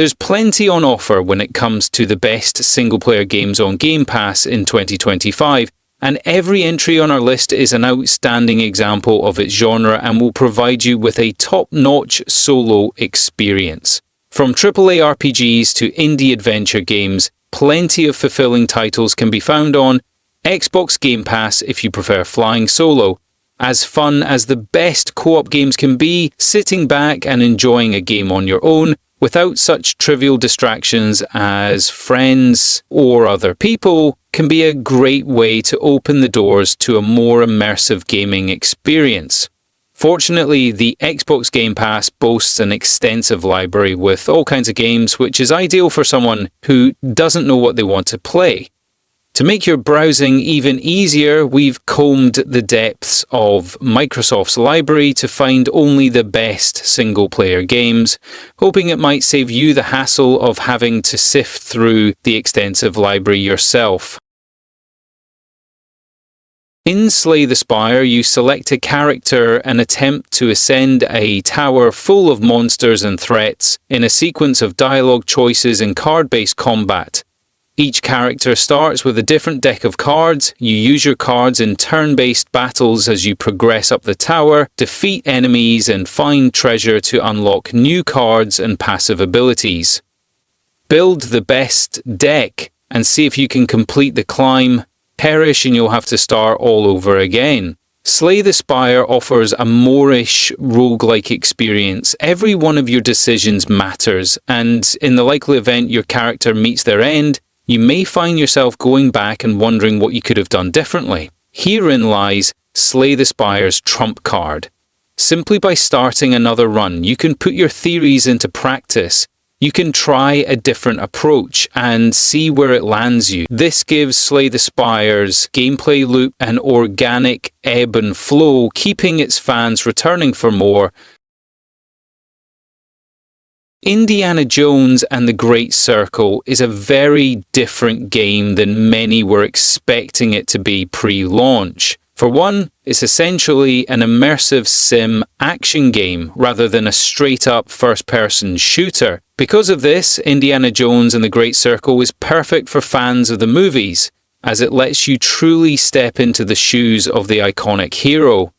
There's plenty on offer when it comes to the best single-player games on Game Pass in 2025, and every entry on our list is an outstanding example of its genre and will provide you with a top-notch solo experience. From AAA RPGs to indie adventure games, plenty of fulfilling titles can be found on Xbox Game Pass if you prefer flying solo. As fun as the best co-op games can be, sitting back and enjoying a game on your own without such trivial distractions as friends or other people can be a great way to open the doors to a more immersive gaming experience. Fortunately, the Xbox Game Pass boasts an extensive library with all kinds of games, which is ideal for someone who doesn't know what they want to play. To make your browsing even easier, we've combed the depths of Microsoft's library to find only the best single-player games, hoping it might save you the hassle of having to sift through the extensive library yourself. In Slay the Spire, you select a character and attempt to ascend a tower full of monsters and threats in a sequence of dialogue choices and card-based combat. Each character starts with a different deck of cards. You use your cards in turn-based battles as you progress up the tower, defeat enemies, and find treasure to unlock new cards and passive abilities. Build the best deck and see if you can complete the climb. Perish and you'll have to start all over again. Slay the Spire offers a Moorish roguelike experience. Every one of your decisions matters, and in the likely event your character meets their end, you may find yourself going back and wondering what you could have done differently. Herein lies Slay the Spire's trump card. Simply by starting another run, you can put your theories into practice. You can try a different approach and see where it lands you. This gives Slay the Spire's gameplay loop an organic ebb and flow, keeping its fans returning for more. Indiana Jones and the Great Circle is a very different game than many were expecting it to be pre-launch. For one, it's essentially an immersive sim action game rather than a straight-up first-person shooter. Because of this, Indiana Jones and the Great Circle is perfect for fans of the movies, as it lets you truly step into the shoes of the iconic hero.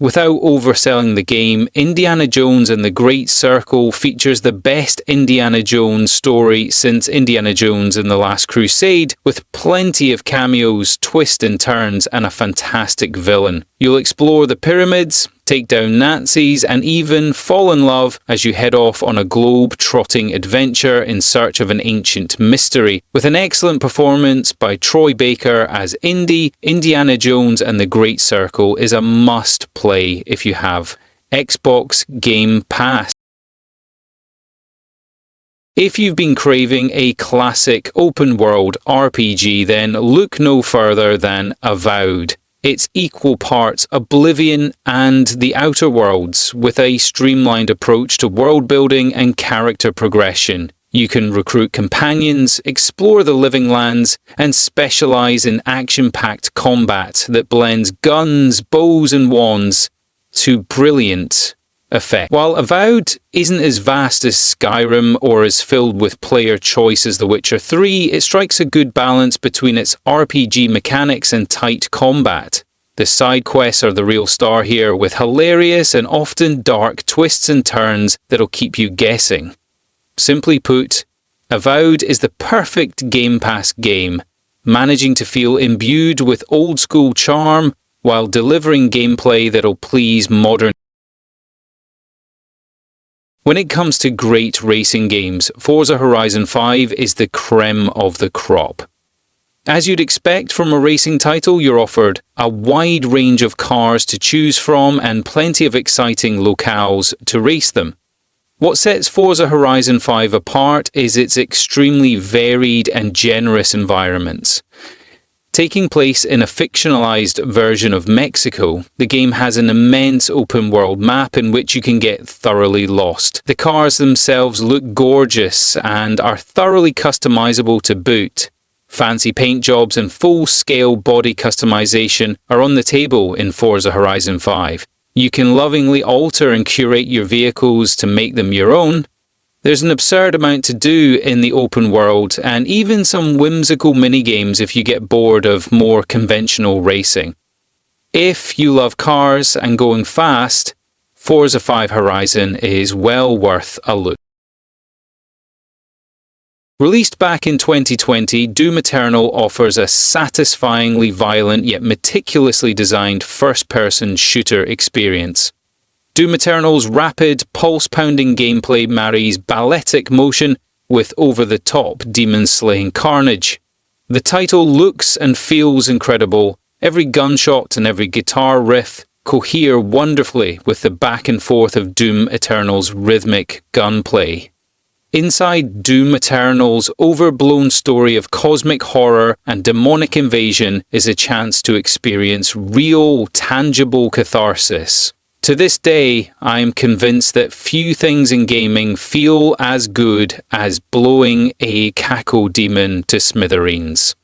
Without overselling the game, Indiana Jones and the Great Circle features the best Indiana Jones story since Indiana Jones and the Last Crusade, with plenty of cameos, twists and turns, and a fantastic villain. You'll explore the pyramids, take down Nazis, and even fall in love as you head off on a globe-trotting adventure in search of an ancient mystery. With an excellent performance by Troy Baker as Indy, Indiana Jones and the Great Circle is a must-play if you have Xbox Game Pass. If you've been craving a classic open-world RPG, then look no further than Avowed. It's equal parts Oblivion and The Outer Worlds, with a streamlined approach to world building and character progression. You can recruit companions, explore the living lands, and specialize in action-packed combat that blends guns, bows, and wands to brilliant effect. While Avowed isn't as vast as Skyrim or as filled with player choice as The Witcher 3, it strikes a good balance between its RPG mechanics and tight combat. The side quests are the real star here, with hilarious and often dark twists and turns that'll keep you guessing. Simply put, Avowed is the perfect Game Pass game, managing to feel imbued with old-school charm while delivering gameplay that'll please modern. When it comes to great racing games, Forza Horizon 5 is the creme of the crop. As you'd expect from a racing title, you're offered a wide range of cars to choose from and plenty of exciting locales to race them. What sets Forza Horizon 5 apart is its extremely varied and generous environments. Taking place in a fictionalized version of Mexico, the game has an immense open-world map in which you can get thoroughly lost. The cars themselves look gorgeous and are thoroughly customizable to boot. Fancy paint jobs and full-scale body customization are on the table in Forza Horizon 5. You can lovingly alter and curate your vehicles to make them your own. There's an absurd amount to do in the open world, and even some whimsical minigames if you get bored of more conventional racing. If you love cars and going fast, Forza 5 Horizon is well worth a look. Released back in 2020, Doom Eternal offers a satisfyingly violent yet meticulously designed first-person shooter experience. Doom Eternal's rapid, pulse-pounding gameplay marries balletic motion with over-the-top demon-slaying carnage. The title looks and feels incredible. Every gunshot and every guitar riff cohere wonderfully with the back and forth of Doom Eternal's rhythmic gunplay. Inside Doom Eternal's overblown story of cosmic horror and demonic invasion is a chance to experience real, tangible catharsis. To this day, I am convinced that few things in gaming feel as good as blowing a cackle demon to smithereens.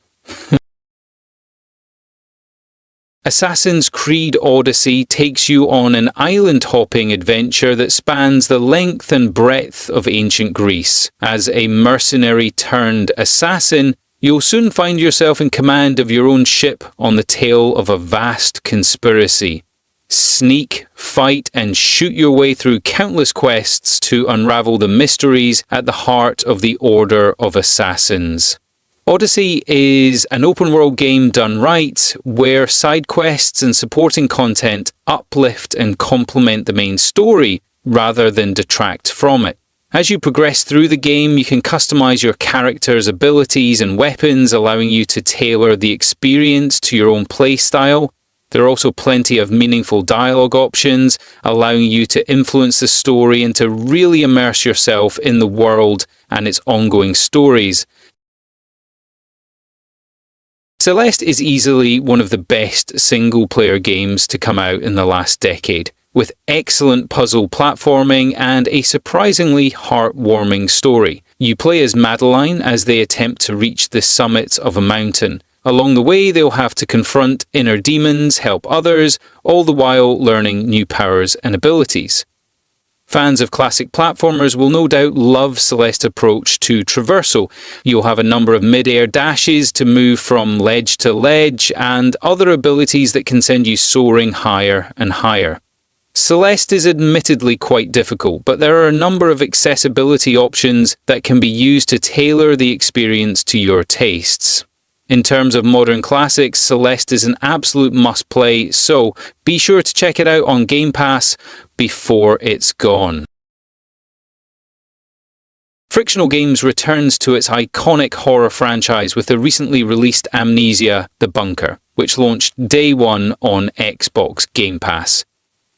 Assassin's Creed Odyssey takes you on an island-hopping adventure that spans the length and breadth of ancient Greece. As a mercenary-turned-assassin, you'll soon find yourself in command of your own ship on the tail of a vast conspiracy. Sneak, fight, and shoot your way through countless quests to unravel the mysteries at the heart of the Order of Assassins. Odyssey is an open-world game done right, where side quests and supporting content uplift and complement the main story, rather than detract from it. As you progress through the game, you can customize your character's abilities and weapons, allowing you to tailor the experience to your own playstyle. There are also plenty of meaningful dialogue options, allowing you to influence the story and to really immerse yourself in the world and its ongoing stories. Celeste is easily one of the best single-player games to come out in the last decade, with excellent puzzle platforming and a surprisingly heartwarming story. You play as Madeline as they attempt to reach the summit of a mountain. Along the way, they'll have to confront inner demons, help others, all the while learning new powers and abilities. Fans of classic platformers will no doubt love Celeste's approach to traversal. You'll have a number of mid-air dashes to move from ledge to ledge, and other abilities that can send you soaring higher and higher. Celeste is admittedly quite difficult, but there are a number of accessibility options that can be used to tailor the experience to your tastes. In terms of modern classics, Celeste is an absolute must-play, so be sure to check it out on Game Pass before it's gone. Frictional Games returns to its iconic horror franchise with the recently released Amnesia: The Bunker, which launched day one on Xbox Game Pass.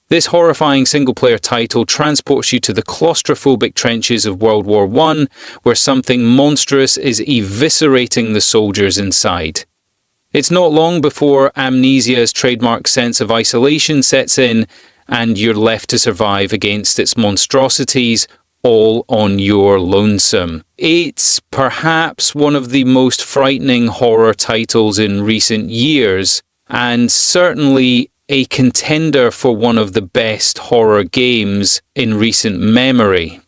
This horrifying single-player title transports you to the claustrophobic trenches of World War I, where something monstrous is eviscerating the soldiers inside. It's not long before Amnesia's trademark sense of isolation sets in, and you're left to survive against its monstrosities, all on your lonesome. It's perhaps one of the most frightening horror titles in recent years, and certainly a contender for one of the best horror games in recent memory.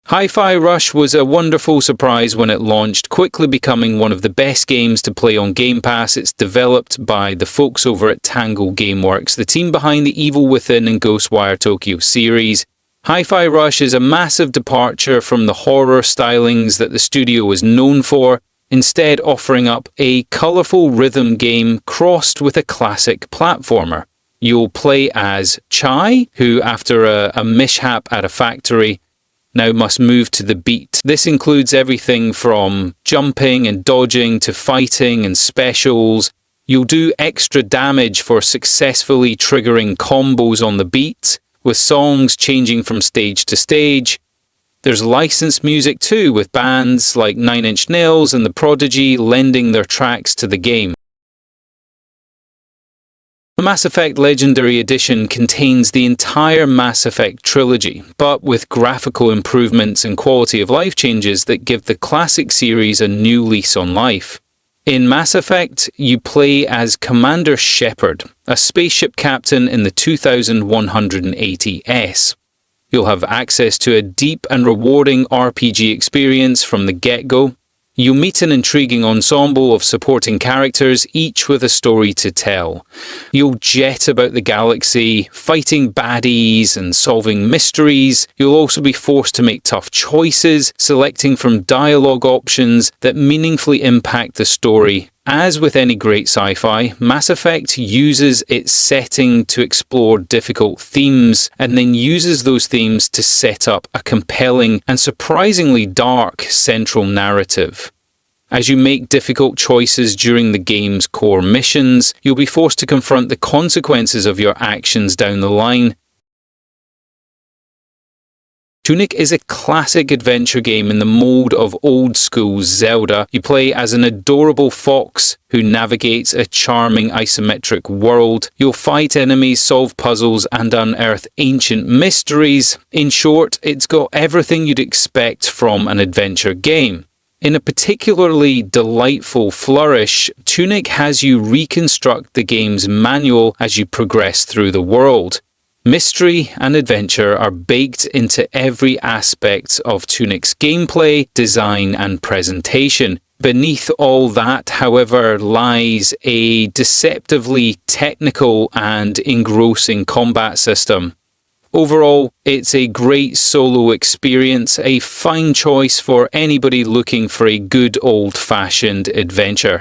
Hi-Fi Rush was a wonderful surprise when it launched, quickly becoming one of the best games to play on Game Pass. It's developed by the folks over at Tango Gameworks, the team behind the Evil Within and Ghostwire Tokyo series. Hi-Fi Rush is a massive departure from the horror stylings that the studio was known for, instead offering up a colourful rhythm game crossed with a classic platformer. You'll play as Chai, who after a mishap at a factory, now must move to the beat. This includes everything from jumping and dodging to fighting and specials. You'll do extra damage for successfully triggering combos on the beat, with songs changing from stage to stage. There's licensed music too, with bands like Nine Inch Nails and The Prodigy lending their tracks to the game. The Mass Effect Legendary Edition contains the entire Mass Effect trilogy, but with graphical improvements and quality of life changes that give the classic series a new lease on life. In Mass Effect, you play as Commander Shepard, a spaceship captain in the 2180S. You'll have access to a deep and rewarding RPG experience from the get-go. You'll meet an intriguing ensemble of supporting characters, each with a story to tell. You'll jet about the galaxy, fighting baddies and solving mysteries. You'll also be forced to make tough choices, selecting from dialogue options that meaningfully impact the story. As with any great sci-fi, Mass Effect uses its setting to explore difficult themes, and then uses those themes to set up a compelling and surprisingly dark central narrative. As you make difficult choices during the game's core missions, you'll be forced to confront the consequences of your actions down the line. Tunic is a classic adventure game in the mold of old-school Zelda. You play as an adorable fox who navigates a charming isometric world. You'll fight enemies, solve puzzles, and unearth ancient mysteries. In short, it's got everything you'd expect from an adventure game. In a particularly delightful flourish, Tunic has you reconstruct the game's manual as you progress through the world. Mystery and adventure are baked into every aspect of Tunic's gameplay, design, and presentation. Beneath all that, however, lies a deceptively technical and engrossing combat system. Overall, it's a great solo experience, a fine choice for anybody looking for a good old-fashioned adventure.